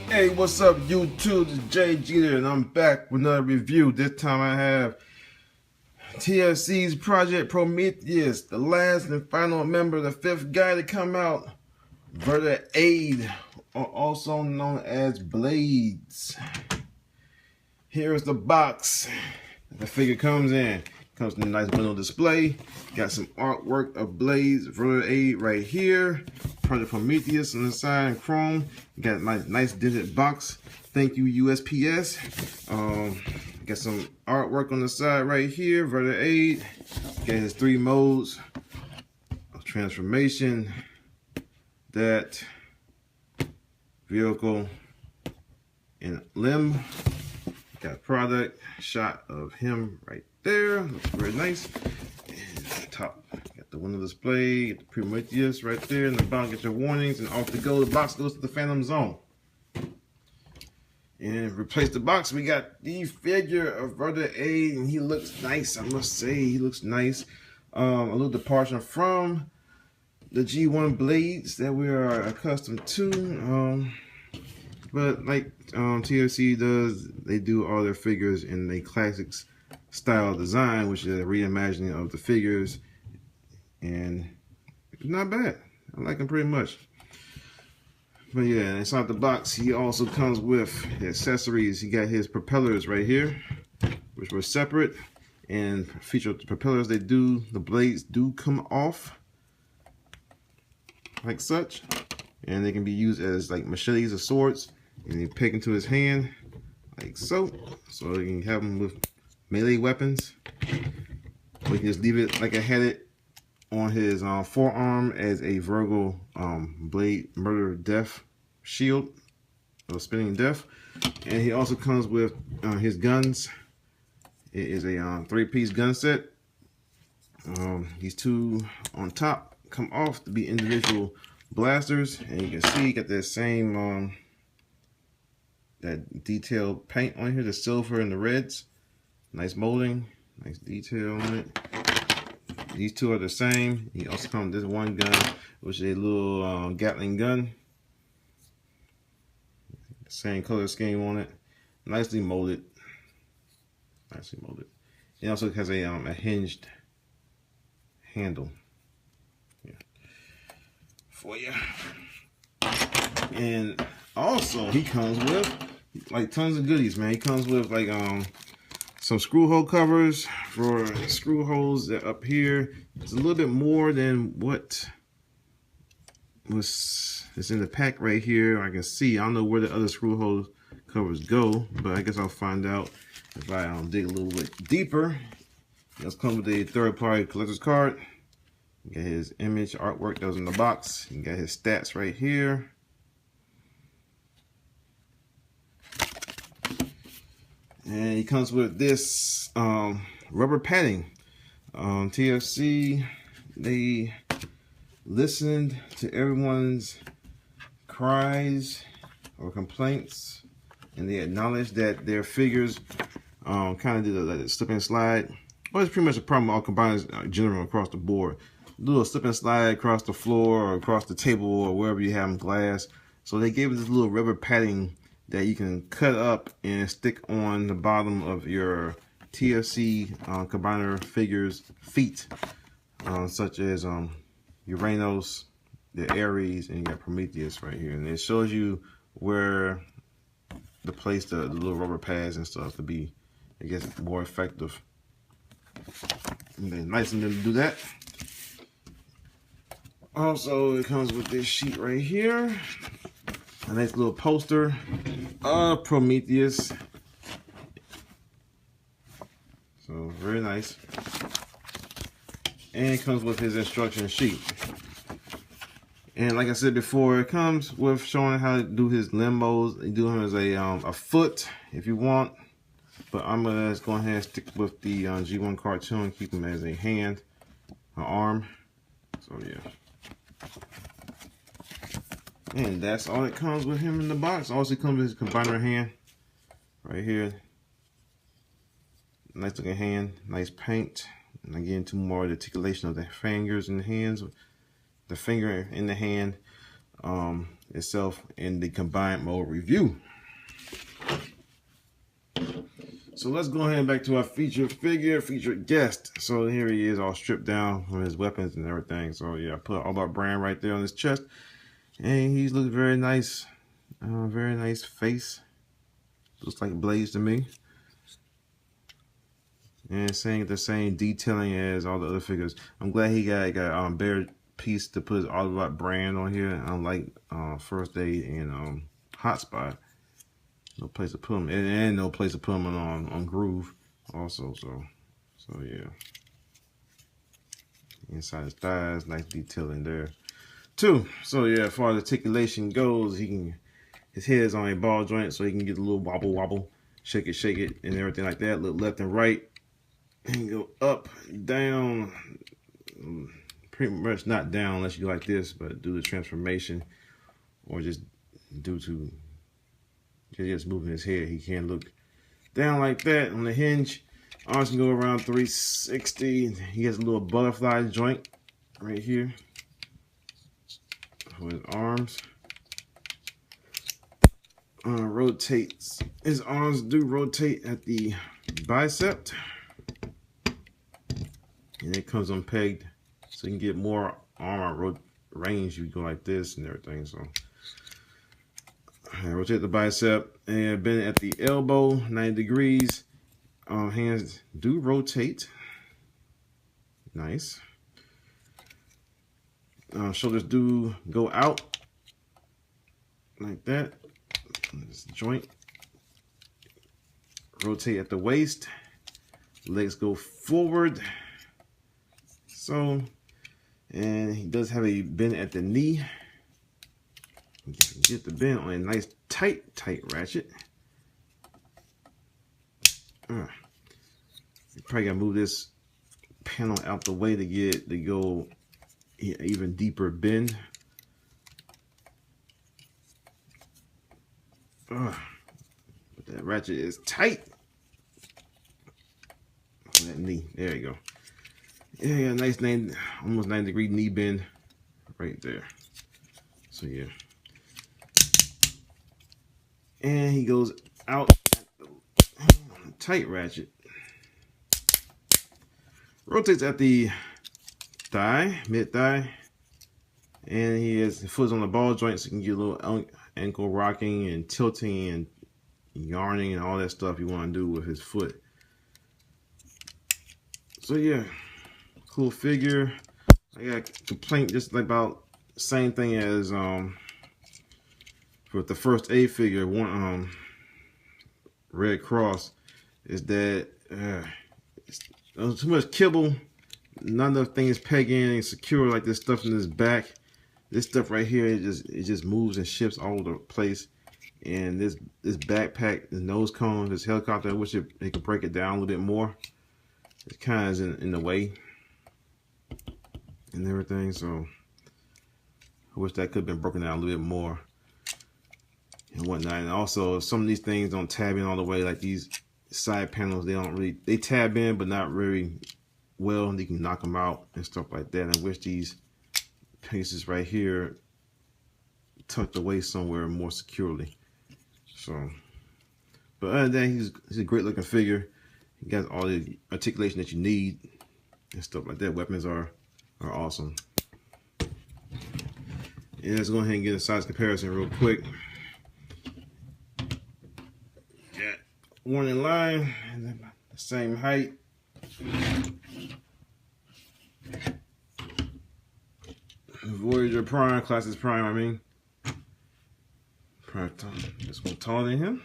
Hey, what's up, YouTube? It's Jay Jeter, and I'm back with another review. This time I have TFC's Project Prometheus, the last and final member, the fifth guy to come out. Verti-Aid, or also known as Blades. Here's the box the figure comes in. Comes in a nice window display. Got some artwork of Blades, Verti-Aid right here. Project Prometheus on the side in chrome. Got a nice digit box. Thank you, USPS. Got some artwork on the side right here. Verti-Aid. Got his 3 modes of transformation. That vehicle and limb. Got a product shot of him right there. Looks very nice. And the top, got the window display, get the Prometheus right there. In the bottom, get your warnings, and off to go. The box goes to the Phantom Zone. And replace the box, we got the figure of Verti-Aid, and he looks nice. I must say, he looks nice. A little departure from the G1 Blades that we are accustomed to. But like TFC does, they do all their figures in the classics style design, which is a reimagining of the figures, and it's not bad. I like them pretty much. But yeah, inside the box, he also comes with accessories. He got his propellers right here, which were separate, and feature the propellers. The blades do come off like such, and they can be used as like machetes or swords. And you pick into his hand like so. So you can have him with melee weapons. Or you can just leave it like I had it on his forearm as a Virgo blade murder death shield, or spinning death. And he also comes with his guns. It is a 3-piece gun set. These 2 on top come off to be individual blasters, and you can see you got that same that detailed paint on here, the silver and the reds. Nice molding, nice detail on it. These 2 are the same. He also comes with this one gun, which is a little Gatling gun. Same color scheme on it. Nicely molded. Nicely molded. It also has a hinged handle. Yeah. For you. And also he comes with like tons of goodies, man. He comes with like some screw hole covers for screw holes that up here. It's a little bit more than what was in the pack right here. I can see. I don't know where the other screw hole covers go, but I guess I'll find out if I dig a little bit deeper. Let's come with a third-party collector's card. You got his image artwork that was in the box. You got his stats right here. And he comes with this rubber padding. TFC, they listened to everyone's cries or complaints, and they acknowledged that their figures kind of did a slip and slide. Well, it's pretty much a problem all combiners general across the board. Little slip and slide across the floor or across the table or wherever you have them glass. So they gave us this little rubber padding that you can cut up and stick on the bottom of your TFC combiner figures feet, such as Uranus, the Ares, and you got Prometheus right here. And it shows you where to place the little rubber pads and stuff to be, I guess, more effective. And then nice of them to do that. Also, it comes with this sheet right here. A nice little poster of Prometheus. So very nice. And it comes with his instruction sheet. And like I said before, it comes with showing how to do his limbos. You do him as a foot if you want. But I'm gonna just go ahead and stick with the G1 cartoon, keep him as a hand, an arm. So yeah. And that's all that comes with him in the box. Also comes with his combiner hand right here. Nice looking hand, nice paint. And I get into more articulation of the fingers and the hands, the finger in the hand. itself in the combined mode review. So let's go ahead and back to our featured guest. So here he is, all stripped down from his weapons and everything. So yeah, I put all about brand right there on his chest, and he looks very nice. Very nice face. Looks like Blaze to me. And the same detailing as all the other figures. I'm glad he got bare piece to put his Autobot brand on here, unlike First Aid and Hotspot. No place to put him, and no place to put him on Groove also. So yeah. Inside his thighs, nice detailing there too. So yeah, as far as articulation goes, his head is on a ball joint, so he can get a little wobble, shake it, and everything like that. Look left and right, and go up, down. Pretty much not down unless you like this, but do the transformation, or just due to just moving his head, he can look down like that on the hinge. Arms can go around 360. He has a little butterfly joint right here for his arms. Rotates. His arms do rotate at the bicep, and it comes unpegged, so you can get more arm range. You go like this and everything. So rotate the bicep, and bend at the elbow 90 degrees. Hands do rotate. Nice. Shoulders do go out like that. This joint. Rotate at the waist. Legs go forward. So, and he does have a bend at the knee. Get the bend on a nice tight ratchet. You probably gotta move this panel out the way to go even deeper bend. But that ratchet is tight. That knee, there you go. Yeah, nice almost 90-degree knee bend right there. So yeah. And he goes out on a tight ratchet. Rotates at the thigh, mid thigh. And his foot is on the ball joint, so you can get a little ankle rocking and tilting and yarning and all that stuff you want to do with his foot. So yeah, cool figure. I got a complaint just about the same thing as for the First Aid figure, one Red Cross, is that too much kibble, none of the things peg in and secure like this stuff in his back. This stuff right here, it just moves and shifts all over the place. And this backpack, the nose cone, this helicopter, I wish they could break it down a little bit more. It kind of is in the way and everything, so I wish that could have been broken down a little bit more and whatnot. And also, some of these things don't tab in all the way, like these side panels, they tab in, but not very well, and you can knock them out and stuff like that. And I wish these pieces right here tucked away somewhere more securely. So, but other than that, he's a great looking figure. He got all the articulation that you need and stuff like that. Weapons are awesome. And let's go ahead and get a size comparison real quick. Got one in line, and the same height. Voyager Prime, Classics Prime, I mean. Prime, just gonna taller than him.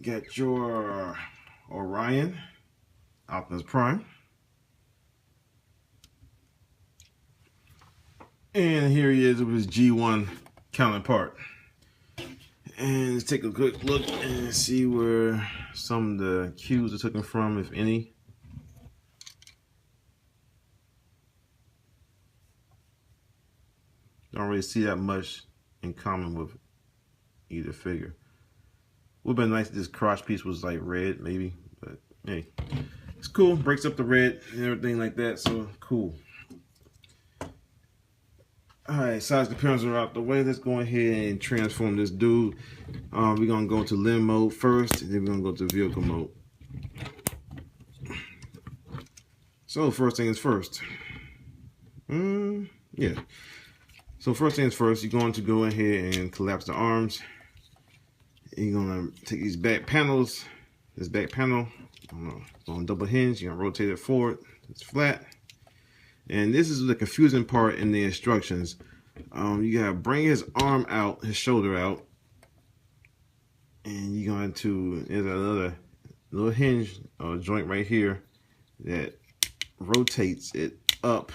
Got your Orion, Optimus Prime. And here he is with his G1 counterpart. And let's take a quick look and see where some of the cues are taken from, if any. Don't really see that much in common with either figure. Would have been nice if this crotch piece was like red, maybe, but hey, it's cool. Breaks up the red and everything like that, so cool. Alright, size comparisons are out the way. Let's go ahead and transform this dude. We're going to go to limb mode first, and then we're going to go to vehicle mode. So, first thing is first. Yeah. So, first thing is first, you're going to go ahead and collapse the arms. You're going to take these back panels, this back panel, on double hinge. You're going to rotate it forward. It's flat. And this is the confusing part in the instructions. You gotta bring his arm out, his shoulder out, and you're going to, there's another little hinge or joint right here that rotates it up,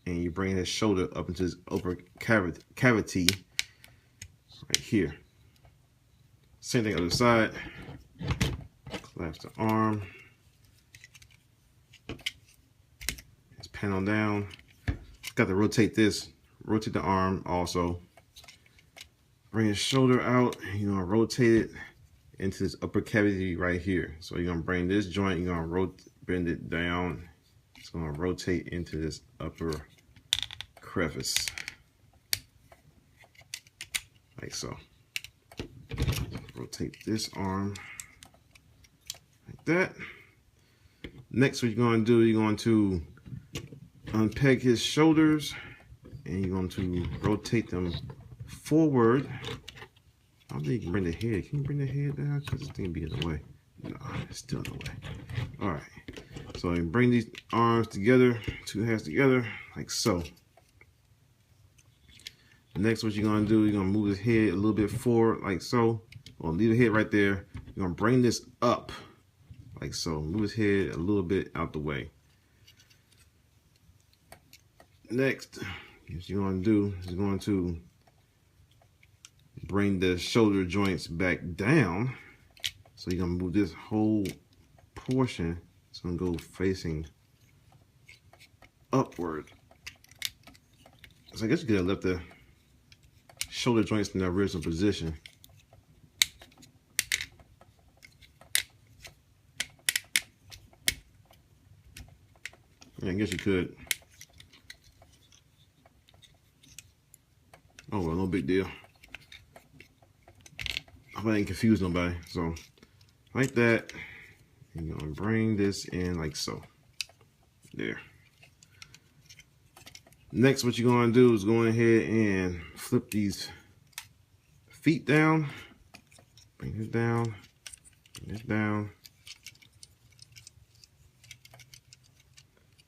and you bring his shoulder up into his upper cavity right here. Same thing other side. Collapse the arm. Panel down. Got to rotate this, rotate the arm also. Bring his shoulder out. You're gonna rotate it into this upper cavity right here. So you're gonna bring this joint, you're gonna bend it down. It's gonna rotate into this upper crevice, like so. Rotate this arm like that. Next, what you're gonna do, you're going to unpeg his shoulders, and you're going to rotate them forward. I don't think you can bring the head. Can you bring the head down? Because this thing be in the way. No, it's still in the way. All right. So you bring these arms together, two hands together, like so. Next, what you're going to do, you're going to move his head a little bit forward, like so. Or leave the head right there. You're going to bring this up, like so. Move his head a little bit out the way. Next, what you're going to do is going to bring the shoulder joints back down. So you're going to move this whole portion. It's going to go facing upward. So I guess you could have left the shoulder joints in their original position. Yeah, I guess you could. Oh well, no big deal. I hope I didn't confuse nobody. So, like that. You're gonna bring this in like so. There. Next, what you're gonna do is go ahead and flip these feet down. Bring this down. Bring this down.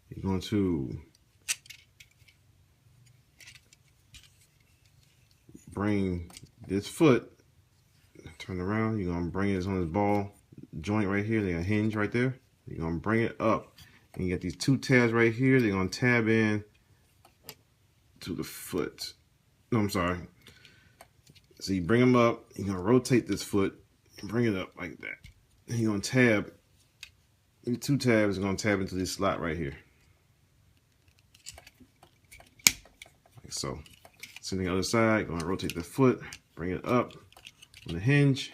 You're going to bring this foot, turn around, you're going to bring it on this ball joint right here. They got a hinge right there. You're going to bring it up. And you got these two tabs right here. They're going to tab in to the foot. No, I'm sorry. So you bring them up. You're going to rotate this foot and bring it up like that. And you're going to tab. These two tabs are going to tab into this slot right here. Like so. Same thing on the other side. Going to rotate the foot. Bring it up on the hinge.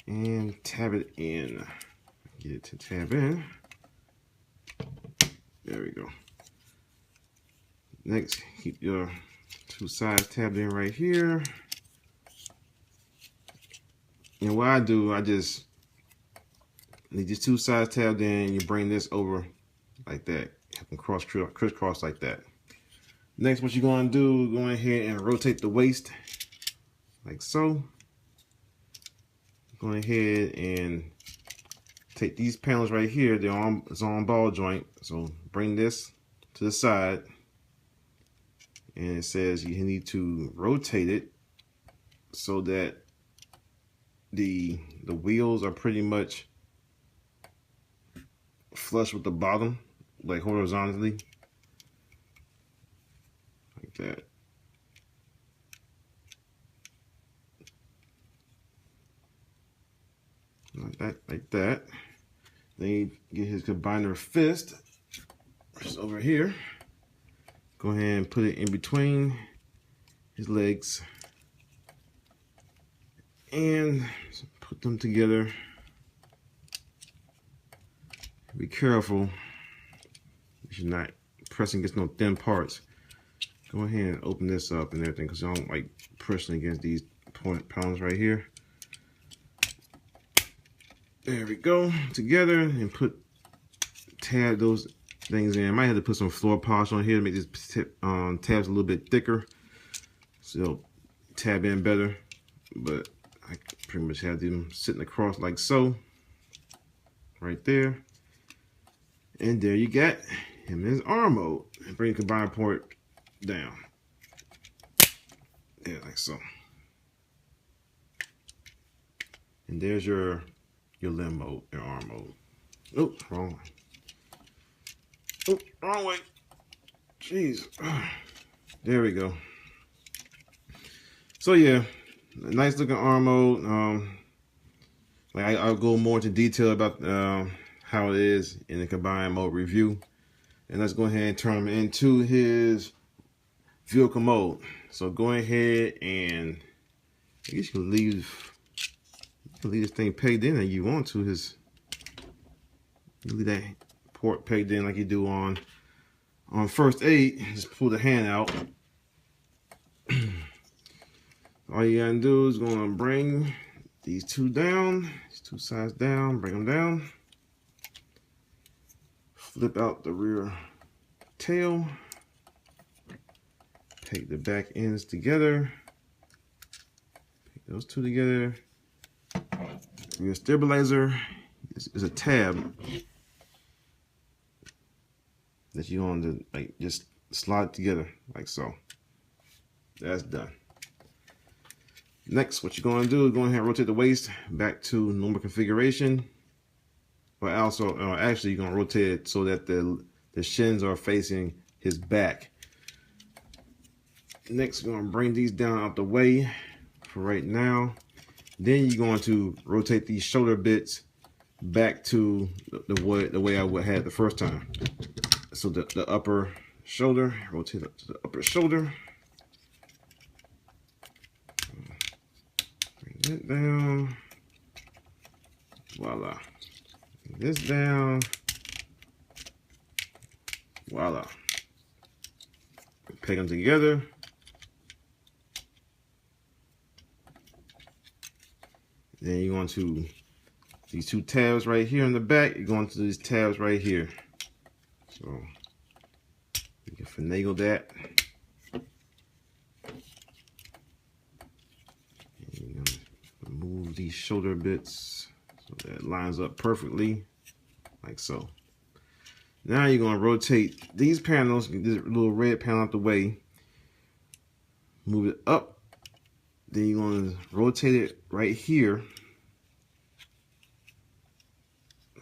And tab it in. Get it to tab in. There we go. Next, keep your two sides tabbed in right here. And what I do, I just need these two sides tabbed in. You bring this over like that. Have them crisscross like that. Next, what you're going to do, go ahead and rotate the waist like so. Go ahead and take these panels right here. It's on ball joint. So bring this to the side. And it says you need to rotate it so that the wheels are pretty much flush with the bottom, like horizontally, like that. Like that. Then you get his combiner fist, which is over here. Go ahead and put it in between his legs and put them together. Be careful. You should not pressing against no thin parts. Go ahead and open this up and everything, because I don't like pressing against these panels right here. There we go, together, and tab those things in. I might have to put some floor polish on here to make these tabs a little bit thicker, so they'll tab in better. But I pretty much have them sitting across like so, right there. And there you got him in his arm mode. And bring the combine port down. Yeah, like so. And there's your limb mode, your arm mode. Oh, wrong way. Oh, wrong way. Jeez. There we go. So yeah, nice looking arm mode. Like I'll go more into detail about how it is in the combine mode review. And let's go ahead and turn him into his vehicle mode. So go ahead and I guess you can leave this thing pegged in, and you want to. You leave that port pegged in like you do on first aid. Just pull the hand out. All you gotta do is gonna bring these two down, these two sides down, bring them down. Flip out the rear tail. Take the back ends together. Take those two together. Rear stabilizer is a tab that you want to like just slide together like so. That's done. Next, what you're going to do is go ahead and rotate the waist back to normal configuration. But also, actually, you're going to rotate it so that the shins are facing his back. Next, we're going to bring these down out the way for right now. Then you're going to rotate these shoulder bits back to the way I would have the first time. So the upper shoulder, rotate up to the upper shoulder. Bring it down. Voila. Bring this down. Voila. Peg them together. Then you're going to these two tabs right here in the back. You're going to these tabs right here. So you can finagle that. And you're going to remove these shoulder bits so that it lines up perfectly, like so. Now you're going to rotate these panels, get this little red panel out the way, move it up. Then you're going to rotate it right here,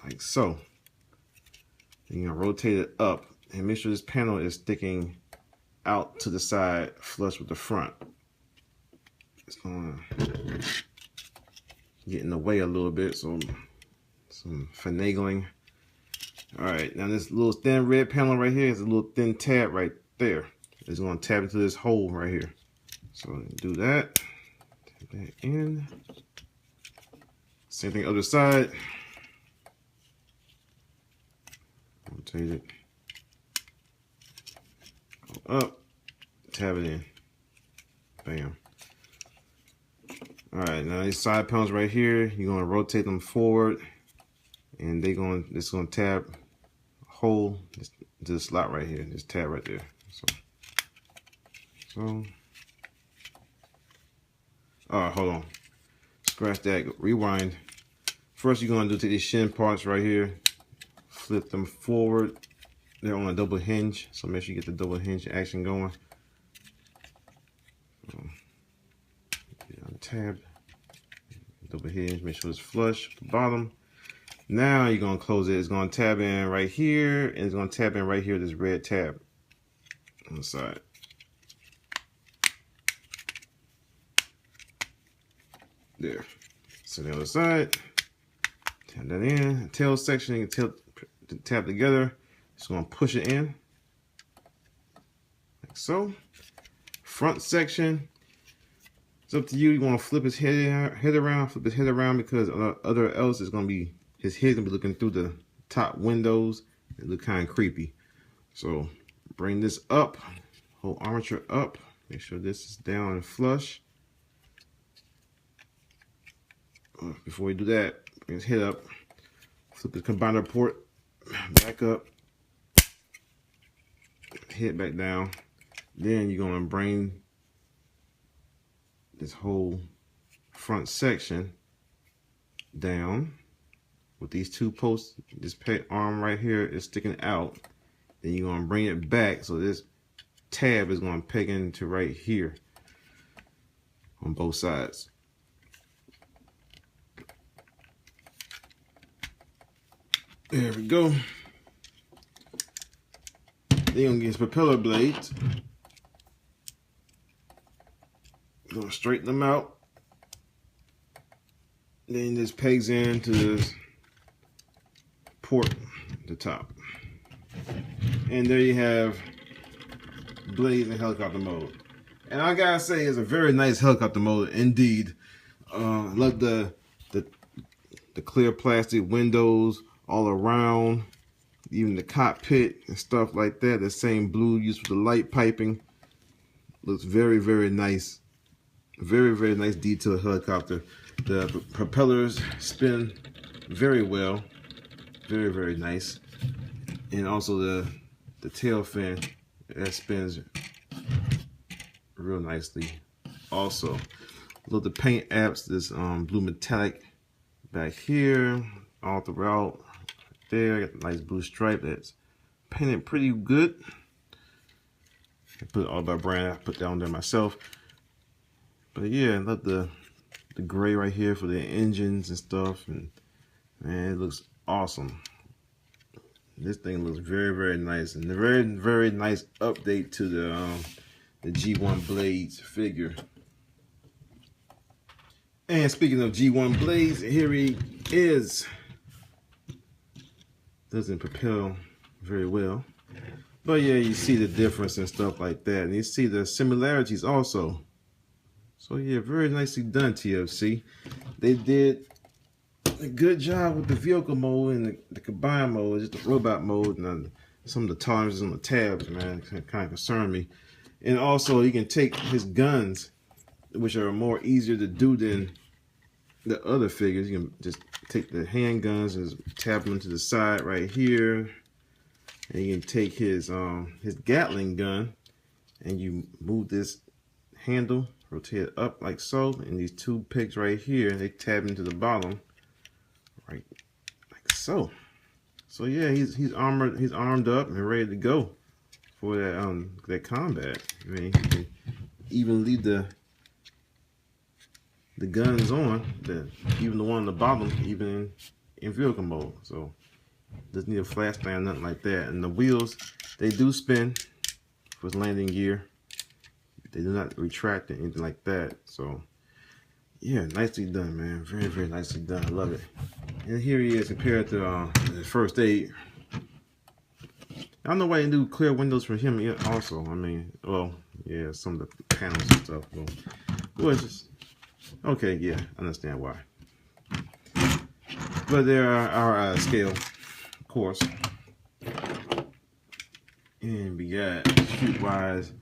like so. Then you're going to rotate it up and make sure this panel is sticking out to the side, flush with the front. It's going to get in the way a little bit, so some finagling. All right, now this little thin red panel right here is a little thin tab right there. It's going to tap into this hole right here. So do that. Tap that in. Same thing other side. Rotate it. Go up. Tab it in. Bam. All right, now these side panels right here, you're going to rotate them forward, and it's going to tab hole to the slot right here. This tab right there. So. All right, hold on. Scratch that. Rewind. First, you're going to take these shin parts right here, flip them forward. They're on a double hinge, so make sure you get the double hinge action going. Tab, double hinge, make sure it's flush at the bottom. Now you're going to close it. It's going to tab in right here, and it's going to tab in right here, this red tab on the side. There. So the other side, tab that in. Tail section, you can tab together. Just going to push it in, like so. Front section. It's up to you. You want to flip his head around, because other else is going to be, his head going to be looking through the top windows. It look kind of creepy. So bring this up, whole armature up. Make sure this is down and flush. Before we do that, bring his head up, flip the combiner port back up, head back down. Then you're gonna bring this whole front section down with these two posts. This arm right here is sticking out. Then you're gonna bring it back so this tab is gonna peg into right here on both sides. There we go. Then you're gonna get his propeller blades. Gonna straighten them out. Then this pegs into this port at the top. And there you have blades in helicopter mode. And I gotta say, it's a very nice helicopter mode indeed. Love the clear plastic windows all around, even the cockpit and stuff like that. The same blue used for the light piping. Looks very, very nice. Very, very nice detailed helicopter. The propellers spin very well. Very, very nice. And also the tail fin, that spins real nicely also. Love the paint apps, this blue metallic back here, all throughout. There, I got a nice blue stripe that's painted pretty good. I put it all by brand, I put that on there myself. But yeah, I love the gray right here for the engines and stuff, and man, it looks awesome. This thing looks very, very nice, and a very, very nice update to the G1 Blades figure. And speaking of G1 Blades, here he is. Doesn't propel very well, but yeah, you see the difference and stuff like that, and you see the similarities also. So yeah, very nicely done, TFC. They did a good job with the vehicle mode and the combine mode, just the robot mode, and some of the tolerances on the tabs, man, kind of concern me. And also, you can take his guns, which are more easier to do than the other figures. You can just take the handguns and just tap them to the side right here, and you can take his Gatling gun, and you move this handle, rotate it up like so, and these two pegs right here, they tab into the bottom, right like so. So yeah, he's armed up and ready to go for that combat. I mean, you can even leave the guns on, even the one on the bottom, even in vehicle mode. So doesn't need a flashbang, nothing like that. And the wheels, they do spin for landing gear. They do not retract or anything like that. So yeah, nicely done, man. Very, very nicely done. I love it. And here he is compared to the First Aid. I don't know why they do clear windows for him also. I mean, well, yeah, some of the panels and stuff. Well, it's just okay. Yeah, I understand why. But there are our scale, of course. And we got shoot wise.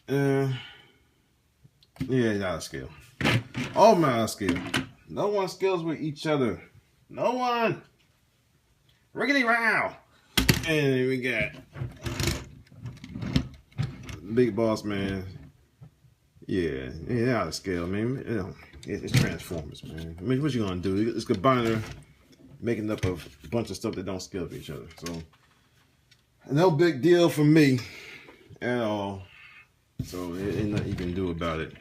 Yeah, it's out of scale. All my out of scale. No one scales with each other. No one. Riggedy row. And we got Big Boss Man. Yeah, out of scale, man. You know, it's Transformers, man. I mean, what you gonna do? It's combiner making up of a bunch of stuff that don't scale with each other. So no big deal for me at all. So ain't nothing you can do about it.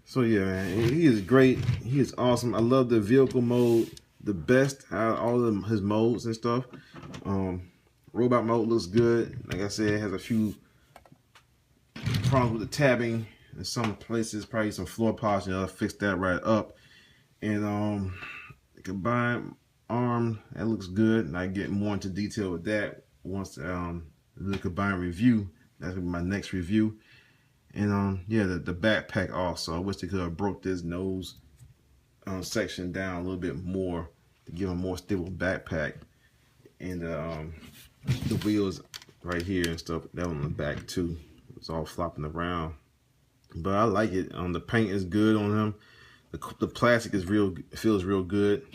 So yeah, man, he is great. He is awesome. I love the vehicle mode the best out of all of his modes and stuff. Robot mode looks good. Like I said, it has a few problems with the tabbing in some places, probably some floor polishing. I'll fix that right up. And the combined arm, that looks good. And I get more into detail with that once the combined review. That's gonna be my next review. And yeah, the backpack also. I wish they could have broke this nose section down a little bit more to give a more stable backpack. And the wheels right here and stuff. That on the back too. It's all flopping around. But I like it. The paint is good on him. The plastic is feels real good.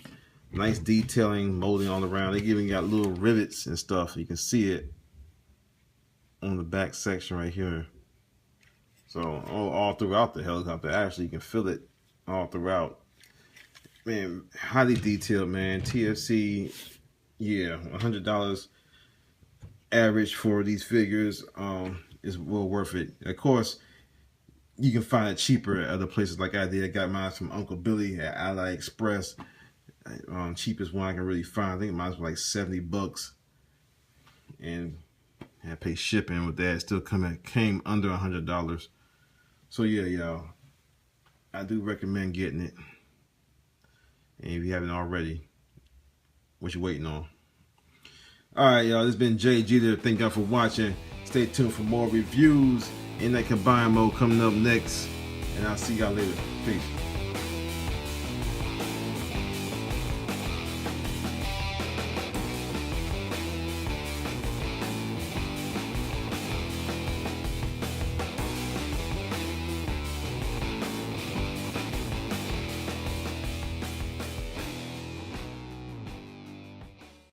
Nice detailing, molding all around. They even got little rivets and stuff. You can see it on the back section right here. So all throughout the helicopter, actually you can feel it all throughout. Man, highly detailed, man. TFC, yeah, $100 average for these figures is well worth it. Of course, you can find it cheaper at other places like I did. I got mine from Uncle Billy at AliExpress. Cheapest one I can really find. I think mine was like 70 bucks. And I pay shipping with that. It still came under $100. So yeah, y'all, I do recommend getting it. And if you haven't already, what you waiting on? Alright, y'all, this has been Jay Jeter. Thank y'all for watching. Stay tuned for more reviews in that combined mode coming up next. And I'll see y'all later. Peace.